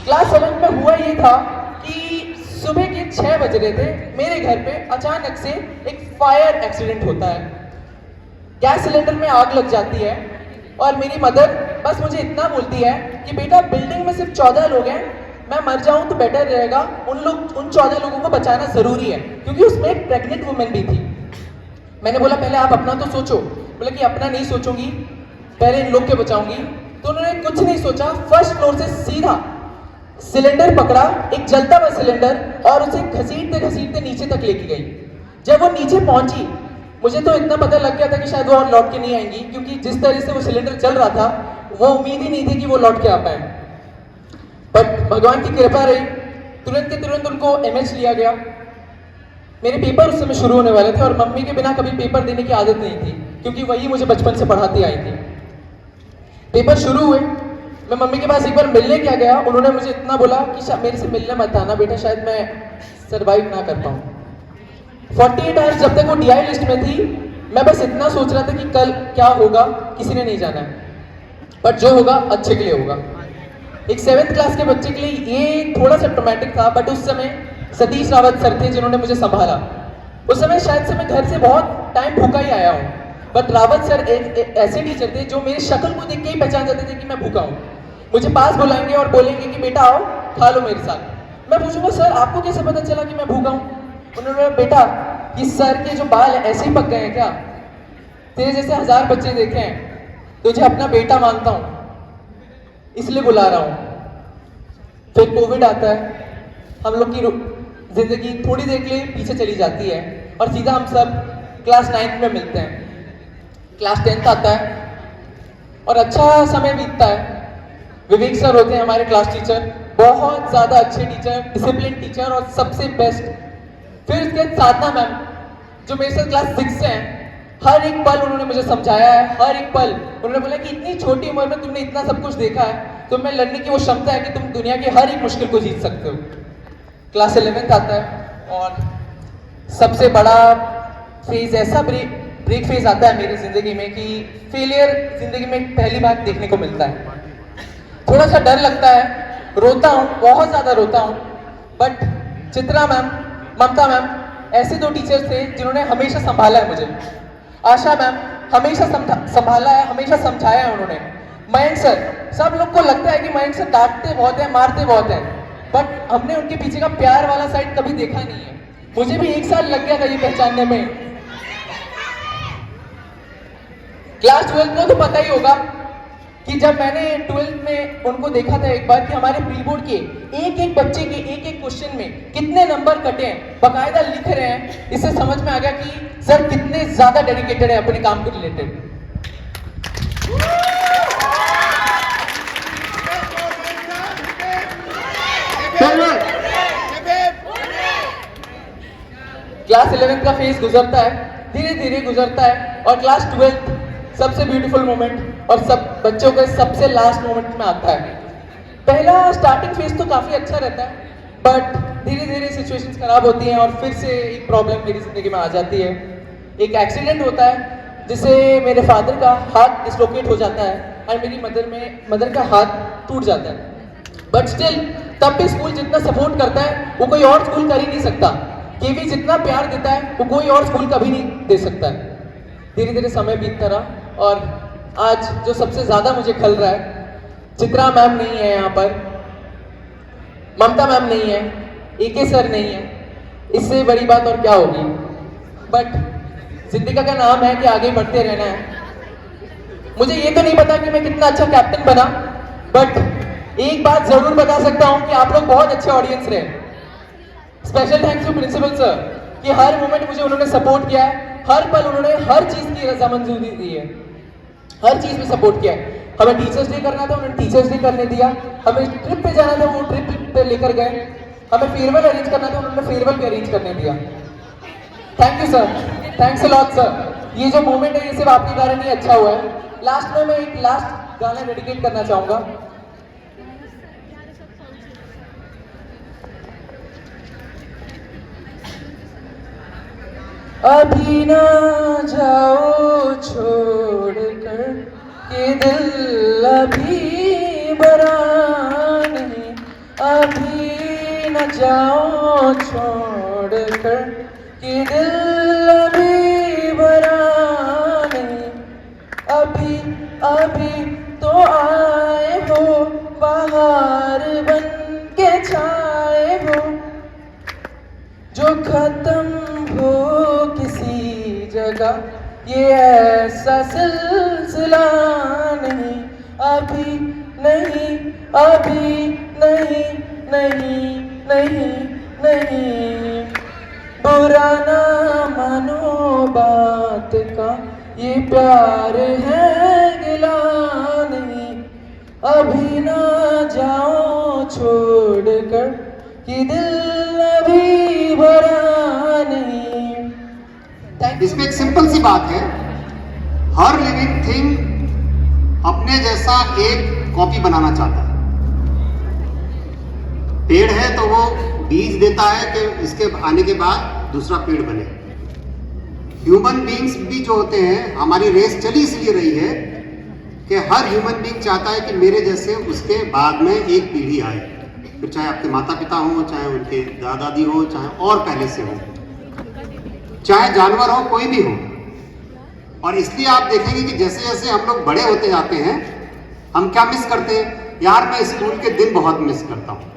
Class 7 में हुआ ये था कि सुबह के 6 बज रहे थे, मेरे घर पे अचानक से एक फायर एक्सीडेंट होता है। गैस सिलेंडर में आग लग जाती है और मेरी मदर बस मुझे इतना बोलती है कि बेटा बिल्डिंग में सिर्फ 14 लोग हैं, मैं मर जाऊं तो बेटर रहेगा, उन 14 लोगों को बचाना जरूरी है, क्योंकि उसमें एक प्रेग्नेंट वुमेन भी थी। मैंने बोला पहले आप अपना तो सोचो। बोला कि अपना नहीं सोचूंगी, पहले इन लोग के बचाऊंगी। तो उन्होंने कुछ नहीं सोचा, फर्स्ट फ्लोर से सीधा सिलेंडर पकड़ा, एक जलता हुआ सिलेंडर, और उसे घसीटते घसीटते नीचे तक लेके गई। जब वो नीचे पहुंची, मुझे तो इतना पता लग गया था कि शायद वो और लौट के नहीं आएंगी, क्योंकि जिस तरह से वो सिलेंडर चल रहा था वो उम्मीद ही नहीं थी कि वो लौट के आ पाए। बट भगवान की कृपा रही, तुरंत के तुरंत उनको एमएच लिया गया। मेरे पेपर उस समय शुरू होने वाले थे और मम्मी के बिना कभी पेपर देने की आदत नहीं थी, क्योंकि वही मुझे बचपन से पढ़ाती आई थी। पेपर शुरू हुए, मैं मम्मी के पास एक बार मिलने क्या गया, उन्होंने मुझे इतना बोला कि मेरे से मिलने मत आना बेटा, शायद मैं सर्वाइव ना कर पाऊँ। 48 आवर्स जब तक वो DI लिस्ट में थी, मैं बस इतना सोच रहा था कि कल क्या होगा किसी ने नहीं जाना है, बट जो होगा अच्छे के लिए होगा। एक 7th क्लास के बच्चे के लिए ये थोड़ा सा ट्रॉमेटिक था, बट उस समय सतीश रावत सर थे जिन्होंने मुझे संभाला। उस समय शायद से मैं घर से बहुत टाइम भूखा ही आया हूँ, बट रावत सर एक ऐसे टीचर थे जो मेरी शक्ल को देख के ही पहचान जाते थे कि मैं भूखा हूँ। मुझे पास बुलाएंगे और बोलेंगे कि बेटा आओ खा लो मेरे साथ। मैं पूछूंगा सर आपको कैसे पता चला कि मैं भूखा हूँ? उन्होंने बोला बेटा कि सर के जो बाल है ऐसे ही पक गए हैं क्या? तेरे जैसे 1000 बच्चे देखे हैं, तुझे अपना बेटा मानता हूँ इसलिए बुला रहा हूँ। फिर कोविड आता है, हम लोग की जिंदगी थोड़ी देर के लिए पीछे चली जाती है और सीधा हम सब क्लास 9 में मिलते हैं। क्लास 10th आता है और अच्छा समय बीतता है। विवेक सर होते हैं हमारे क्लास टीचर, बहुत ज़्यादा अच्छे टीचर, डिसिप्लिन टीचर और सबसे बेस्ट। फिर उसके बाद साधना मैम जो मेरे साथ क्लास 6 से हैं, हर एक पल उन्होंने मुझे समझाया है, हर एक पल उन्होंने बोला कि इतनी छोटी उम्र में तुमने इतना सब कुछ देखा है, तुम में लड़ने की वो क्षमता है कि तुम दुनिया की हर एक मुश्किल को जीत सकते हो। क्लास 11th आता है और सबसे बड़ा फेज, ऐसा ब्रेक फेज आता है मेरी जिंदगी में कि फेलियर जिंदगी में पहली बार देखने को मिलता है। थोड़ा सा डर लगता है, रोता हूँ, बहुत ज़्यादा रोता हूँ, but Chitra ma'am, Mamta ma'am ऐसे 2 टीचर्स थे जिन्होंने हमेशा संभाला है मुझे। आशा मैम हमेशा संभाला है, हमेशा समझाया है उन्होंने। मयंक सर, सब लोग को लगता है कि मयंक सर डांटते बहुत है, मारते बहुत है, बट हमने उनके पीछे का प्यार वाला साइड कभी देखा नहीं है। मुझे भी 1 साल लग गया था ये पहचानने में। क्लास 12 में तो पता ही होगा कि जब मैंने 12th में उनको देखा था एक बार कि हमारे प्री बोर्ड के एक एक बच्चे के एक एक क्वेश्चन में कितने नंबर कटे हैं, बकायदा लिख रहे हैं, इससे समझ में आ गया कि सर कितने ज्यादा डेडिकेटेड है अपने काम को रिलेटेड। क्लास 11th का फेज गुजरता है, धीरे धीरे गुजरता है, और क्लास 12th सबसे ब्यूटीफुल मोमेंट और सब बच्चों के सबसे लास्ट मोमेंट में आता है। पहला स्टार्टिंग फेज तो काफ़ी अच्छा रहता है, बट धीरे धीरे सिचुएशंस खराब होती हैं और फिर से एक प्रॉब्लम मेरी ज़िंदगी में आ जाती है। एक एक्सीडेंट होता है जिससे मेरे फादर का हाथ डिसलोकेट हो जाता है और मेरी मदर का हाथ टूट जाता है। बट स्टिल तब भी स्कूल जितना सपोर्ट करता है वो कोई और स्कूल कर ही नहीं सकता। केवी जितना प्यार देता है वो कोई और स्कूल कभी नहीं दे सकता है। धीरे धीरे समय बीतता रहा और आज जो सबसे ज़्यादा मुझे खल रहा है, चित्रा मैम नहीं है यहाँ पर, ममता मैम नहीं है, AK सर नहीं है, इससे बड़ी बात और क्या होगी। बट जिंदगी का नाम है कि आगे बढ़ते रहना है। मुझे ये तो नहीं पता कि मैं कितना अच्छा कैप्टन बना, बट एक बात जरूर बता सकता हूँ कि आप लोग बहुत अच्छे ऑडियंस रहे। Special thanks to principal sir कि हर मोमेंट मुझे उन्होंने सपोर्ट किया है, हर पल उन्होंने हर चीज़ की रजामंजूरी दी है, हर चीज़ में सपोर्ट किया है। हमें टीचर्स डे करना था, उन्होंने टीचर्स डे करने दिया। हमें ट्रिप पे जाना था, वो ट्रिप पे लेकर गए। हमें फेयरवेल अरेंज करना था, उन्होंने फेयरवेल भी अरेंज करने दिया। Thank you sir, thanks a lot sir. ये जो मोमेंट है ये सिर्फ आपके कारण ही अच्छा हुआ है। लास्ट में मैं एक लास्ट गाना डेडिकेट करना चाहूँगा। अभी ना जाओ छोड़ कर के दिल अभी बरा नहीं, जाओ छोड़कर कि दिल अभी भरा नहीं, अभी अभी तो आए हो, बाहर बन के छाए हो, जो खत्म हो किसी जगह ये ऐसा सिलसिला नहीं, अभी नहीं, अभी नहीं, नहीं, नहीं, नहीं। बुरा ना मानो बात का, ये प्यार है गिला नहीं, अभी ना जाओ छोड़कर कि दिल अभी भरा नहीं। इसमें एक सिंपल सी बात है, हर लिविंग थिंग अपने जैसा एक कॉपी बनाना चाहता है। पेड़ है तो वो बीज देता है कि इसके आने के बाद दूसरा पेड़ बने। ह्यूमन बीइंग्स भी जो होते हैं, हमारी रेस चली इसलिए रही है कि हर ह्यूमन बीइंग चाहता है कि मेरे जैसे उसके बाद में एक पीढ़ी आए, फिर चाहे आपके माता पिता हो, चाहे उनके दादा दादी हो, चाहे और पहले से हो, चाहे जानवर हो, कोई भी हो। और इसलिए आप देखेंगे कि जैसे जैसे हम लोग बड़े होते जाते हैं, हम क्या मिस करते हैं? यार मैं स्कूल के दिन बहुत मिस करता हूँ।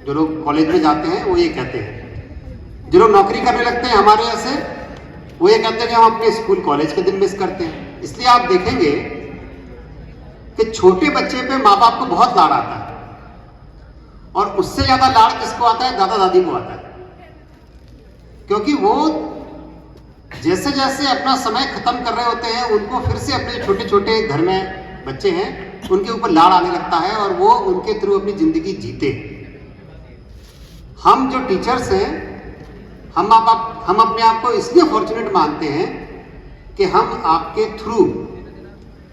जो लोग कॉलेज में जाते हैं वो ये कहते हैं, जो लोग नौकरी करने लगते हैं हमारे यहाँ से, वो ये कहते हैं कि हम अपने स्कूल कॉलेज के दिन मिस करते हैं। इसलिए आप देखेंगे कि छोटे बच्चे पे माँ बाप को बहुत लाड़ आता है, और उससे ज्यादा लाड़ किसको आता है? दादा दादी को आता है। क्योंकि वो जैसे जैसे अपना समय खत्म कर रहे होते हैं, उनको फिर से अपने छोटे छोटे घर में बच्चे हैं उनके ऊपर लाड़ आने लगता है, और वो उनके थ्रू अपनी जिंदगी जीते। हम जो टीचर्स हैं, हम अपने आप को इसलिए फॉर्चुनेट मानते हैं कि हम आपके थ्रू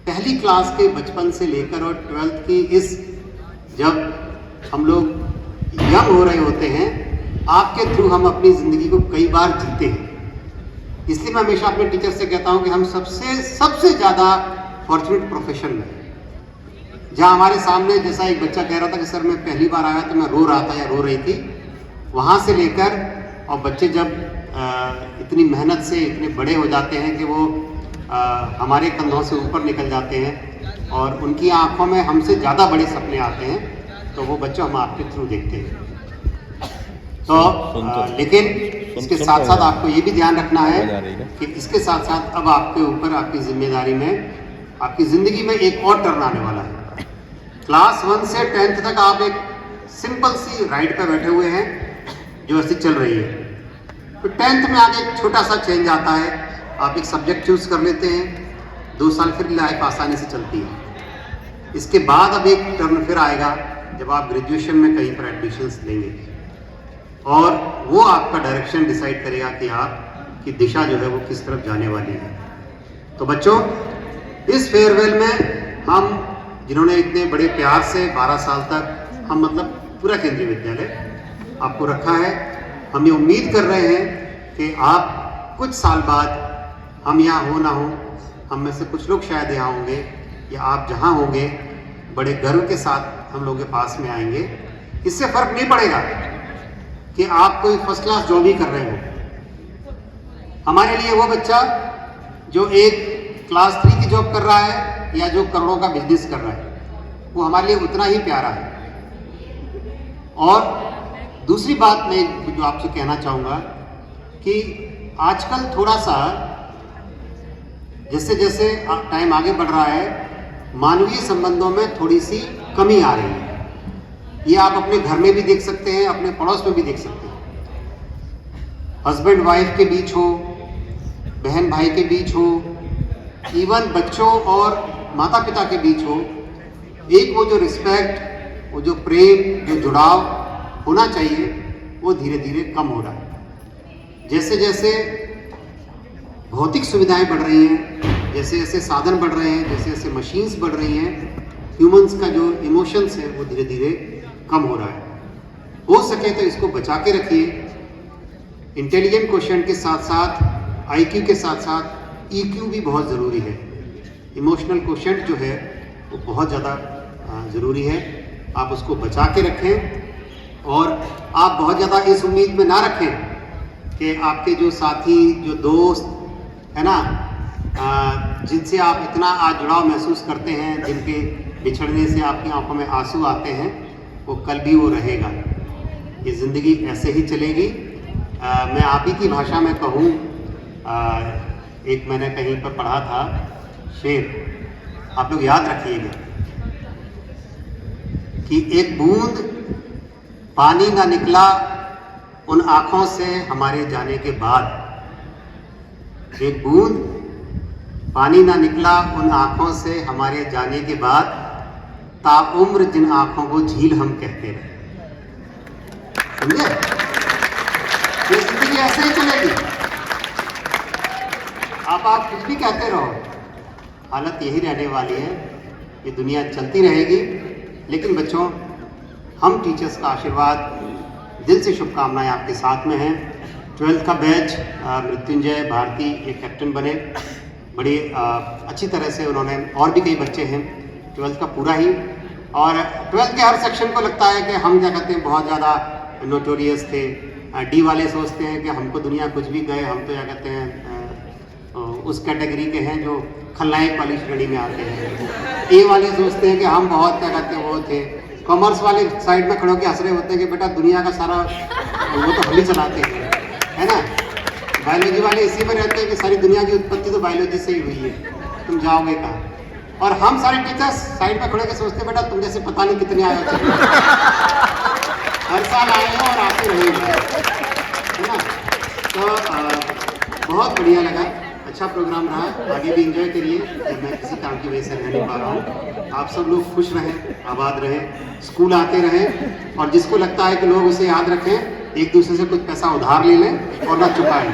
पहली क्लास के बचपन से लेकर और 12th की इस, जब हम लोग यंग हो रहे होते हैं, आपके थ्रू हम अपनी जिंदगी को कई बार जीते हैं। इसलिए मैं हमेशा अपने टीचर से कहता हूं कि हम सबसे ज्यादा फॉर्चुनेट प्रोफेशन में, जहां हमारे सामने, जैसा एक बच्चा कह रहा था कि सर मैं पहली बार आया तो मैं रो रहा था या रो रही थी, वहां से लेकर और बच्चे जब इतनी मेहनत से इतने बड़े हो जाते हैं कि वो हमारे कंधों से ऊपर निकल जाते हैं और उनकी आंखों में हमसे ज़्यादा बड़े सपने आते हैं, तो वो बच्चों हम आपके थ्रू देखते हैं। तो लेकिन इसके साथ साथ आपको ये भी ध्यान रखना है कि इसके साथ साथ अब आपके ऊपर, आपकी जिम्मेदारी में, आपकी ज़िंदगी में एक और टर्न आने वाला है। क्लास 1 से 10th तक आप एक सिंपल सी राइड पे बैठे हुए हैं जो ऐसी चल रही है। तो 10th में आगे एक छोटा सा चेंज आता है, आप एक सब्जेक्ट चूज कर लेते हैं, 2 साल फिर लाइफ आसानी से चलती है। इसके बाद अब एक टर्न फिर आएगा जब आप ग्रेजुएशन में कहीं पर एडमिशन्स लेंगे, और वो आपका डायरेक्शन डिसाइड करेगा कि आपकी दिशा जो है वो किस तरफ जाने वाली है। तो बच्चों, इस फेयरवेल में हम जिन्होंने इतने बड़े प्यार से 12 साल तक, हम मतलब पूरा केंद्रीय विद्यालय आपको रखा है, हम ये उम्मीद कर रहे हैं कि आप कुछ साल बाद, हम यहाँ हो ना हो, हम में से कुछ लोग शायद यहाँ होंगे या आप जहाँ होंगे, बड़े गर्व के साथ हम लोगों के पास में आएंगे। इससे फर्क नहीं पड़ेगा कि आप कोई फर्स्ट क्लास जॉब ही कर रहे हो। हमारे लिए वो बच्चा जो एक क्लास 3 की जॉब कर रहा है या जो करोड़ों का बिजनेस कर रहा है, वो हमारे लिए उतना ही प्यारा है। और दूसरी बात मैं जो आपसे कहना चाहूँगा कि आजकल थोड़ा सा जैसे जैसे टाइम आगे बढ़ रहा है, मानवीय संबंधों में थोड़ी सी कमी आ रही है। ये आप अपने घर में भी देख सकते हैं, अपने पड़ोस में भी देख सकते हैं। हस्बैंड वाइफ के बीच हो, बहन भाई के बीच हो, इवन बच्चों और माता पिता के बीच हो, एक वो जो रिस्पेक्ट, वो जो प्रेम, जो जुड़ाव होना चाहिए, वो धीरे धीरे कम हो रहा है। जैसे जैसे भौतिक सुविधाएं बढ़ रही हैं, जैसे जैसे साधन बढ़ रहे हैं, जैसे जैसे मशीन्स बढ़ रही हैं, ह्यूमंस का जो इमोशंस है वो धीरे धीरे कम हो रहा है। हो सके तो इसको बचा के रखिए। इंटेलिजेंट क्वेश्चन के साथ साथ IQ के साथ साथ EQ भी बहुत ज़रूरी है। इमोशनल क्वेश्चन जो है वो बहुत ज़्यादा ज़रूरी है, आप उसको बचा के रखें। और आप बहुत ज़्यादा इस उम्मीद में ना रखें कि आपके जो साथी, जो दोस्त है ना, जिनसे आप इतना आज जुड़ाव महसूस करते हैं, जिनके बिछड़ने से आपकी आंखों में आंसू आते हैं, वो कल भी वो रहेगा। ये ज़िंदगी ऐसे ही चलेगी। मैं आप ही की भाषा में कहूँ, एक मैंने कहीं पर पढ़ा था शेर, आप लोग याद रखिएगा कि एक बूंद पानी ना निकला उन आँखों से हमारे जाने के बाद। एक बूंद पानी ना निकला उन आँखों से हमारे जाने के बाद, ताउम्र जिन आँखों को झील हम कहते रहे। समझे? ये जिंदगी ऐसे ही चलेगी। आप कुछ भी कहते रहो, हालत यही रहने वाली है। ये दुनिया चलती रहेगी। लेकिन बच्चों, हम टीचर्स का आशीर्वाद, दिल से शुभकामनाएं आपके साथ में हैं। 12th का बैच, मृत्युंजय भारती एक कैप्टन बने, बड़ी अच्छी तरह से उन्होंने, और भी कई बच्चे हैं 12th का पूरा ही। और 12th के हर सेक्शन को लगता है कि हम क्या कहते हैं, बहुत ज़्यादा नोटोरियस थे। डी वाले सोचते हैं कि हमको दुनिया कुछ भी गए, हम तो क्या कहते हैं उस कैटेगरी के हैं जो खलनायक वाली श्रेणी में आते हैं। ए वाले सोचते हैं कि हम बहुत क्या कहते हैं वो थे। कॉमर्स वाले साइड में खड़े होकर हंस रहे होते हैं कि बेटा दुनिया का सारा वो तो हम ही चलाते हैं, है ना। बायोलॉजी वाले इसी में रहते हैं कि सारी दुनिया की उत्पत्ति तो बायोलॉजी से ही हुई है, तुम जाओगे कहाँ। और हम सारे टीचर्स साइड में खड़े होकर सोचते हैं बेटा तुम जैसे पता नहीं कितने आए होते हैं, हर साल आए हैं और आते रहेंगे, है ना। तो बहुत बढ़िया लगा, अच्छा प्रोग्राम रहा। आगे भी एंजॉय करिए। जब मैं किसी काम की वजह से रह नहीं पा रहा हूँ, आप सब लोग खुश रहें, आबाद रहें, स्कूल आते रहें, और जिसको लगता है कि लोग उसे याद रखें, एक दूसरे से कुछ पैसा उधार ले लें और ना चुकाएं।